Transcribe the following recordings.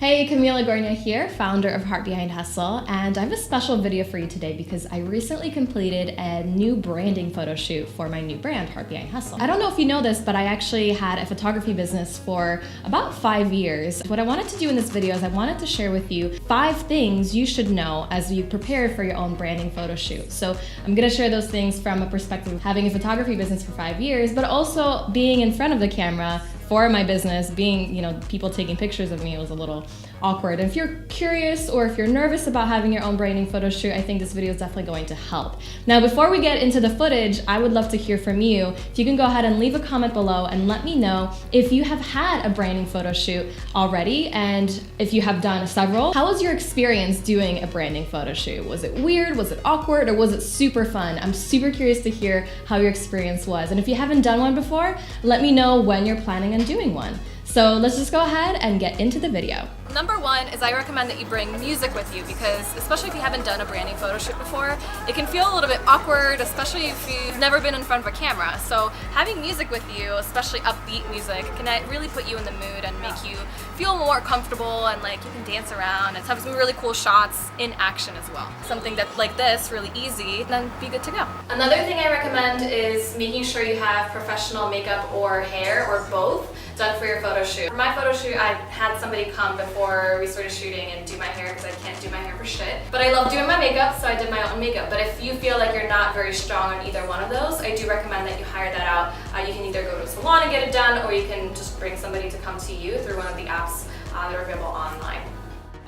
Hey, Camila Gornia here, founder of Heart Behind Hustle, and I have a special video for you today because I recently completed a new branding photo shoot for my new brand, Heart Behind Hustle. I don't know if you know this, but I actually had a photography business for about 5 years. What I wanted to do in this video is I wanted to share with you 5 things you should know as you prepare for your own branding photo shoot. So I'm gonna share those things from a perspective of having a photography business for 5 years, but also being in front of the camera for my business, being, people taking pictures of me was a little awkward. And if you're curious or if you're nervous about having your own branding photo shoot, I think this video is definitely going to help. Now, before we get into the footage, I would love to hear from you. If you can go ahead and leave a comment below and let me know if you have had a branding photo shoot already, and if you have done several, how was your experience doing a branding photo shoot? Was it weird? Was it awkward? Or was it super fun? I'm super curious to hear how your experience was. And if you haven't done one before, let me know when you're planning on doing one. So let's just go ahead and get into the video. Number one is I recommend that you bring music with you because, especially if you haven't done a branding photo shoot before, it can feel a little bit awkward, especially if you've never been in front of a camera. So having music with you, especially upbeat music, can really put you in the mood and make you feel more comfortable, and like you can dance around and have some really cool shots in action as well. Something that's like this, really easy, then be good to go. Another thing I recommend is making sure you have professional makeup or hair or both done for your photo shoot. For my photo shoot, I had somebody come before we started shooting and do my hair because I can't do my hair for shit. But I love doing my makeup, so I did my own makeup. But if you feel like you're not very strong on either one of those, I do recommend that you hire that out. You can either go to a salon and get it done, or you can just bring somebody to come to you through one of the apps that are available online.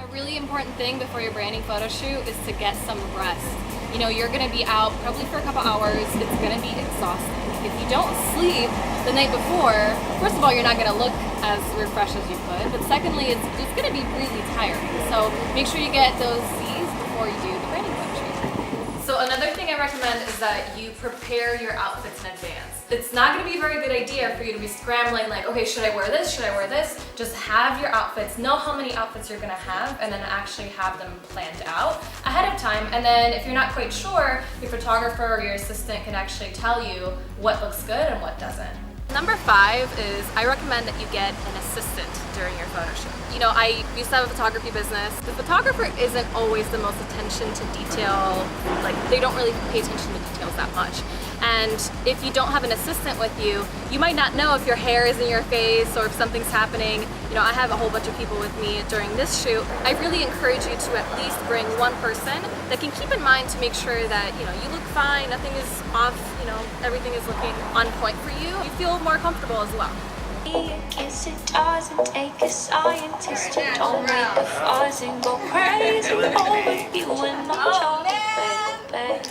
A really important thing before your branding photo shoot is to get some rest. You're gonna be out probably for a couple hours. It's gonna be exhausting. If you don't sleep the night before, first of all, you're not gonna look as refreshed as you could, but secondly, it's gonna be really tiring. So make sure you get those C's before you do the branding photo shoot. So another thing I recommend is that you prepare your outfits in advance. It's not gonna be a very good idea for you to be scrambling like, okay, should I wear this? Should I wear this? Just have your outfits, know how many outfits you're gonna have, and then actually have them planned out ahead of time. And then if you're not quite sure, your photographer or your assistant can actually tell you what looks good and what doesn't. Number 5 is I recommend that you get an assistant during your photo shoot. I used to have a photography business. The photographer isn't always the most attention to detail, like they don't really pay attention to details that much. And if you don't have an assistant with you, you might not know if your hair is in your face or if something's happening. I have a whole bunch of people with me during this shoot. I really encourage you to at least bring one person that can keep in mind to make sure that, you look fine, nothing is off, everything is looking on point for you. You feel more comfortable as well. Guess it doesn't take a scientist to don't make a fuss and go crazy over you and my baby.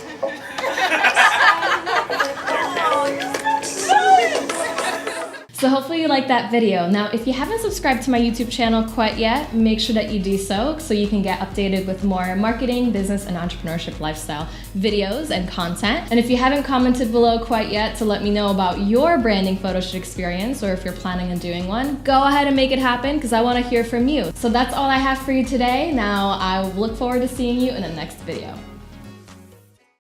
So hopefully you liked that video. Now, if you haven't subscribed to my YouTube channel quite yet, make sure that you do so you can get updated with more marketing, business, and entrepreneurship lifestyle videos and content. And if you haven't commented below quite yet to let me know about your branding photo shoot experience, or if you're planning on doing one, go ahead and make it happen because I want to hear from you. So that's all I have for you today. Now, I look forward to seeing you in the next video.